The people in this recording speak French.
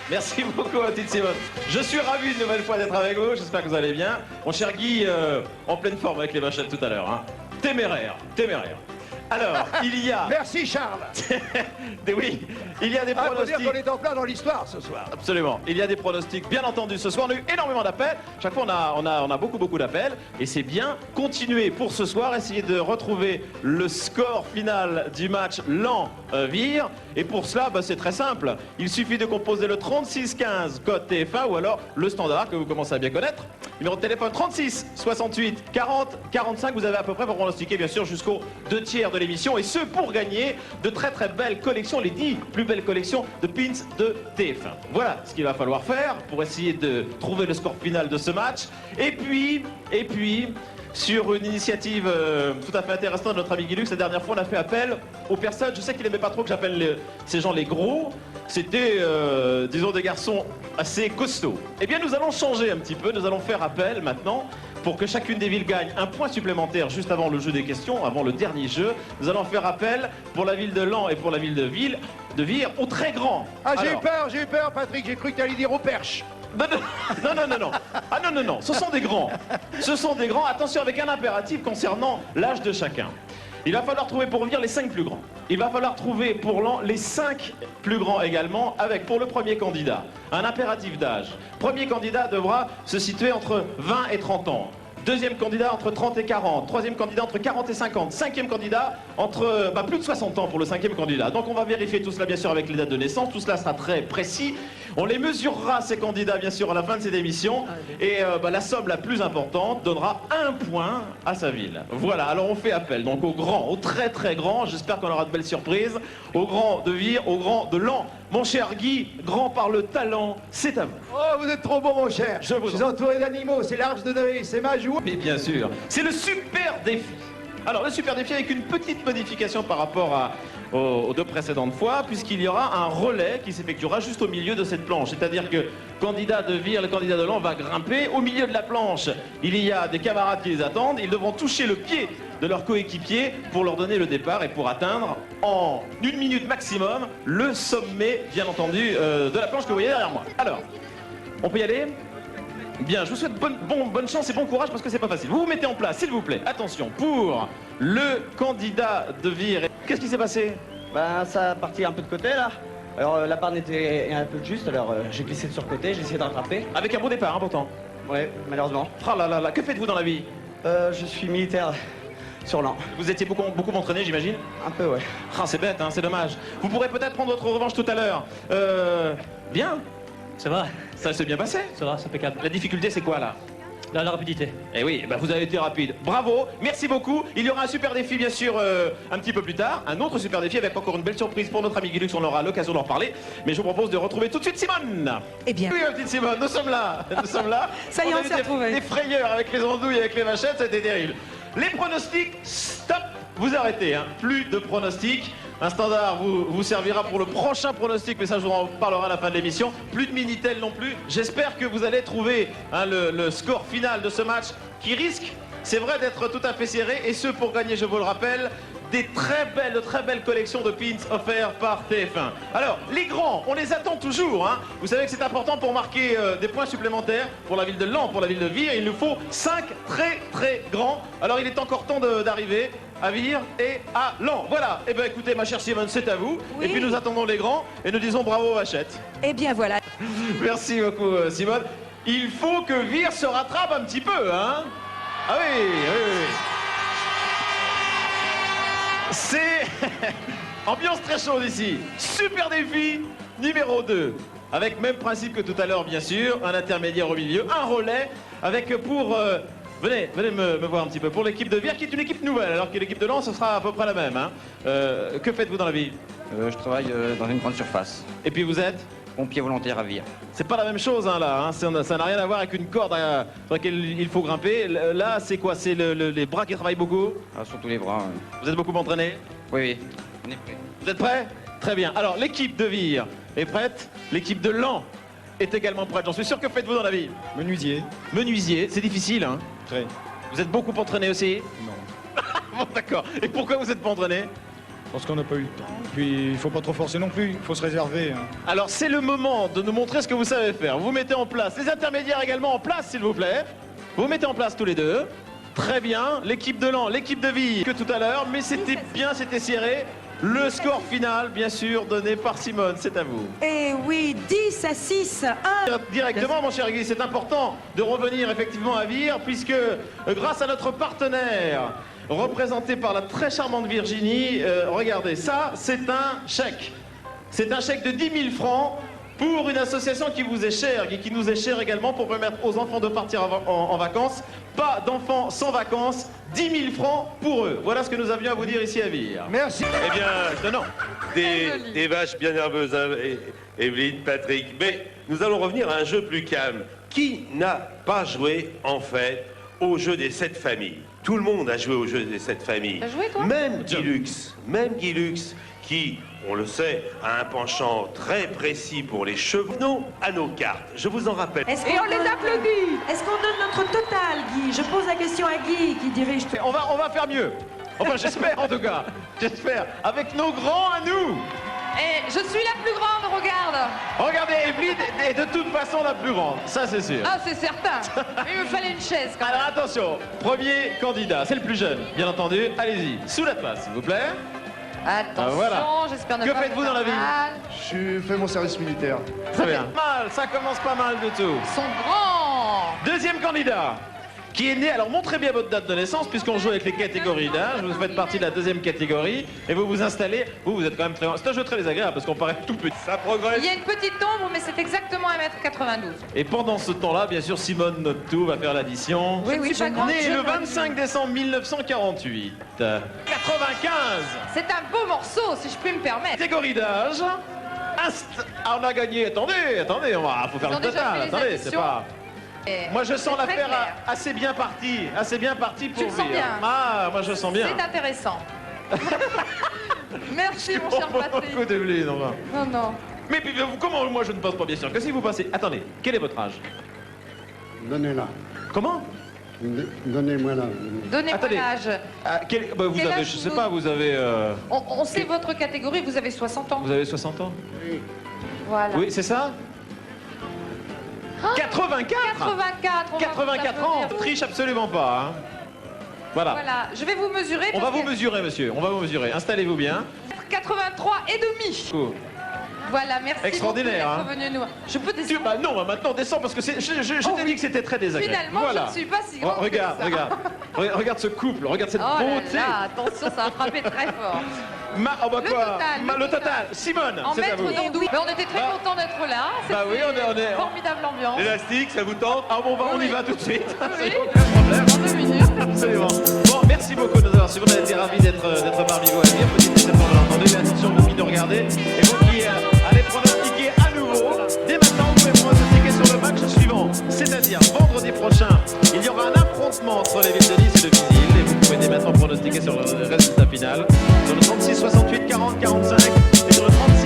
Merci beaucoup, ma petite Simone. Je suis ravi une nouvelle fois d'être avec vous. J'espère que vous allez bien. Mon cher Guy, en pleine forme avec les vachettes tout à l'heure. Hein. Téméraire, téméraire. Alors, il y a... Merci Charles. Oui, il y a des pronostics... faut dire qu'on est en plein dans l'histoire ce soir. Absolument. Il y a des pronostics, bien entendu, ce soir. On a eu énormément d'appels. Chaque fois, on a beaucoup d'appels. Et c'est bien. Continuez pour ce soir. Essayez de retrouver le score final du match Lens-Vire. Et pour cela, c'est très simple. Il suffit de composer le 3615 code TF1 ou alors le standard que vous commencez à bien connaître. Numéro de téléphone 36 68 40 45. Vous avez à peu près pour pronostiquer, bien sûr, jusqu'aux 2 tiers de l'émission. Et ce, pour gagner de très belles collections, les 10 plus belles collections de pins de TF1. Voilà ce qu'il va falloir faire pour essayer de trouver le score final de ce match. Et puis, sur une initiative tout à fait intéressante de notre ami Guy Lux, la dernière fois on a fait appel aux personnes, je sais qu'il n'aimait pas trop que j'appelle ces gens les gros, c'était disons des garçons assez costauds. Eh bien nous allons changer un petit peu, nous allons faire appel maintenant pour que chacune des villes gagne un point supplémentaire juste avant le jeu des questions, avant le dernier jeu. Nous allons faire appel pour la ville de Lens et pour la ville de Vire aux très grands. Ah j'ai eu peur Patrick, j'ai cru que tu allais dire au perche. Non. Ah non, ce sont des grands. Ce sont des grands, attention avec un impératif concernant l'âge de chacun. Il va falloir trouver pour Vire les 5 plus grands. Il va falloir trouver pour Lens les 5 plus grands également, avec pour le premier candidat un impératif d'âge. Premier candidat devra se situer entre 20 et 30 ans. Deuxième candidat entre 30 et 40. Troisième candidat entre 40 et 50. Cinquième candidat entre plus de 60 ans pour le 5e candidat. Donc on va vérifier tout cela bien sûr avec les dates de naissance. Tout cela sera très précis. On les mesurera ces candidats bien sûr à la fin de cette émission. Et la somme la plus importante donnera 1 point à sa ville. Voilà, alors on fait appel donc aux grands, aux très grands. J'espère qu'on aura de belles surprises. Aux grands de Vire, aux grands de Lens. Mon cher Guy, grand par le talent, c'est à vous. Oh, vous êtes trop bon, mon cher. Je suis entouré d'animaux, c'est l'Arche de Noé, c'est ma joie. Mais bien sûr, c'est le super défi. Alors, le super défi avec une petite modification par rapport aux 2 précédentes fois, puisqu'il y aura un relais qui s'effectuera juste au milieu de cette planche. C'est-à-dire que candidat de Vire, le candidat de Lens va grimper. Au milieu de la planche, il y a des camarades qui les attendent. Ils devront toucher le pied de leur coéquipier pour leur donner le départ et pour atteindre en 1 minute maximum le sommet, bien entendu, de la planche que vous voyez derrière moi. Alors, on peut y aller ? Bien, je vous souhaite bonne chance et bon courage parce que c'est pas facile. Vous vous mettez en place, s'il vous plaît. Attention, pour le candidat de Vire. Qu'est-ce qui s'est passé? Ça a parti un peu de côté là. Alors la barre était un peu juste, alors j'ai glissé de sur le côté, j'ai essayé de rattraper. Avec un beau départ, hein, pourtant. Ouais, malheureusement. Ah là, que faites-vous dans la vie? Je suis militaire sur Lens. Vous étiez beaucoup entraîné, j'imagine? Un peu, ouais. Ah, c'est bête, hein, c'est dommage. Vous pourrez peut-être prendre votre revanche tout à l'heure. Bien. Ça va, Ça s'est bien passé. ça va, c'est impeccable. La difficulté, c'est quoi, là? La rapidité. Eh oui, vous avez été rapide. Bravo, merci beaucoup. Il y aura un super défi, bien sûr, un petit peu plus tard. Un autre super défi avec encore une belle surprise pour notre ami Guy Lux. On aura l'occasion d'en reparler. Mais je vous propose de retrouver tout de suite Simone. Eh bien. Oui, ma petite Simone, nous sommes là. Nous sommes là. Ça y est, on a eu s'est retrouvés. des frayeurs avec les andouilles, avec les vachettes, c'était terrible. Les pronostics, stop. Vous arrêtez, hein. Plus de pronostics. Un standard vous servira pour le prochain pronostic, mais ça je vous en parlerai à la fin de l'émission. Plus de Minitel non plus. J'espère que vous allez trouver le score final de ce match qui risque, c'est vrai, d'être tout à fait serré. Et ce pour gagner, je vous le rappelle, des très belles collections de pins offerts par TF1. Alors, les grands, on les attend toujours. Hein. Vous savez que c'est important pour marquer des points supplémentaires pour la ville de Lens, pour la ville de Vire. Il nous faut 5 très grands. Alors, il est encore temps d'arriver à Vire et à Lens. Voilà. Eh bien, écoutez, ma chère Simone, c'est à vous. Oui. Et puis, nous attendons les grands et nous disons bravo aux vachettes. Eh bien voilà. Merci beaucoup, Simone. Il faut que Vire se rattrape un petit peu, hein. Ah oui. C'est ambiance très chaude ici. Super défi numéro 2. Avec même principe que tout à l'heure, bien sûr. Un intermédiaire au milieu, un relais. Avec pour... venez me voir un petit peu. Pour l'équipe de Vire, qui est une équipe nouvelle, alors que l'équipe de Lens, ce sera à peu près la même. Hein. Que faites-vous dans la vie? Je travaille dans une grande surface. Et puis vous êtes? Pompier volontaire à Vire. C'est pas la même chose, hein, là. Hein. Ça n'a rien à voir avec une corde sur laquelle il faut grimper. Là, c'est quoi? C'est les bras qui travaillent beaucoup? Ah, surtout les bras. Vous êtes beaucoup entraîné? Oui, on est prêt. Vous êtes prêts? Très bien. Alors, l'équipe de Vire est prête. L'équipe de Lens est également prête. J'en suis sûr. Que faites-vous dans la vie? Menuisier. Menuisier, c'est difficile, hein? Très. Vous êtes beaucoup entraîné aussi? Non. Bon, d'accord. Et pourquoi vous êtes pas entraîné? Parce qu'on n'a pas eu le temps. Puis il faut pas trop forcer non plus, il faut se réserver. Hein. Alors c'est le moment de nous montrer ce que vous savez faire. Vous mettez en place les intermédiaires également en place, s'il vous plaît. Vous mettez en place tous les deux. Très bien. L'équipe de Lan, l'équipe de Ville que tout à l'heure, mais c'était bien, c'était serré. Le score final, bien sûr, donné par Simone, c'est à vous. Et oui, 10-6, 1. Directement, mon cher Guy, c'est important de revenir effectivement à Vire, puisque grâce à notre partenaire, représenté par la très charmante Virginie, regardez, ça, c'est un chèque. C'est un chèque de 10 000 francs pour une association qui vous est chère et qui nous est chère également pour permettre aux enfants de partir en vacances. Pas d'enfants sans vacances, 10 000 francs pour eux. Voilà ce que nous avions à vous dire ici à Vire. Merci. Eh bien, tenons. Des vaches bien nerveuses, hein, Evelyne, Patrick. Mais nous allons revenir à un jeu plus calme. Qui n'a pas joué, en fait, au jeu des 7 familles? Tout le monde a joué au jeu des 7 familles. T'as joué, toi? Même Guy Lux, qui, on le sait, a un penchant très précis pour les cheveux. Non, à nos cartes. Je vous en rappelle. Et on les applaudit. Est-ce qu'on donne notre total, Guy? Je pose la question à Guy, qui dirige tout. On va faire mieux. Enfin, j'espère en tout cas. J'espère. Avec nos grands à nous. Et je suis la plus grande, regarde. Regardez, Evelyne est de toute façon la plus grande. Ça, c'est sûr. Ah, c'est certain. Il me fallait une chaise, quand même. Alors attention, premier candidat, c'est le plus jeune, bien entendu. Allez-y, sous la place, s'il vous plaît. Attention, voilà. j'espère ne Que pas faites-vous me dans la faire vie? mal. Je fais mon service militaire. Très bien. Mal, ça commence pas mal du tout. Ils sont grands. Deuxième candidat, qui est né, alors montrez bien votre date de naissance, puisqu'on joue avec les catégories d'âge. Vous faites partie de la deuxième catégorie, et vous vous installez. Vous êtes quand même très... C'est un jeu très désagréable, parce qu'on paraît tout petit. Ça progresse. Il y a une petite ombre, mais c'est exactement 1m92. Et pendant ce temps-là, bien sûr, Simone Notou va faire l'addition. Oui, oui, je suis pas grande. Né je le ne- 25 décembre 1948. 95. C'est un beau morceau, si je puis me permettre. Catégorie d'âge. Ah, on a gagné. Attendez, faut faire Ils le ont déjà total. fait les Attendez, c'est additions. pas... Et Moi, je sens c'est très l'affaire clair. assez bien partie pour Tu le sens Vire. bien. Ah, moi, je sens bien. C'est intéressant. Merci, mon cher Patrick. Beaucoup d'Evelyne, enfin. Non, non. Mais puis, comment moi, je ne pense pas, bien sûr. Que si vous passez... Attendez, quel est votre âge? Donnez-la. Comment? Donnez-moi-la. Donnez-moi Attendez. l'âge. Vous Quel avez, âge je sais vous- pas, vous avez... On sait votre catégorie, vous avez 60 ans. Vous avez 60 ans? Voilà. Oui, c'est ça? 84 84. on va 84 vous ans, applaudir. triche absolument pas. Hein. Voilà. Voilà, je vais vous mesurer. On va parce vous que- mesurer, monsieur. On va vous mesurer. Installez-vous bien. 83 et demi. Cool. Voilà, merci. Extraordinaire, beaucoup hein. d'être venu nous. Je peux descendre. Bah non, maintenant descends parce que je t'ai dit que c'était très désagréable. Finalement, voilà. je ne suis pas si grande que Regarde, ça. regarde ce couple, regarde cette Oh là beauté. là, attention, ça a frappé très fort. Oh bah Le quoi total, Le total. Simone, En c'est à mètres vous. d'ondou. Mais on était très Bah- contents d'être là. Bah oui, C'était on est- formidable ambiance. L'élastique, ça vous tente? Ah bon, on y Oui. va tout de suite. Oui. Aucun problème. Dans 2 minutes. Absolument. Bon, merci beaucoup de nous avoir suivis. On a été ravis d'être parmi vous à Vire. Petit déception, bien entendu. Attention, vous qui nous regardez. Et vous qui allez pronostiquer à nouveau. Dès maintenant, vous pouvez pronostiquer sur le match suivant. C'est-à-dire, vendredi prochain, il y aura un affrontement entre les villes de Nice et de Visil. Et vous pouvez dès maintenant pronostiquer sur le résultat final. Sur le 36, 68, 40, 45 et sur le 36.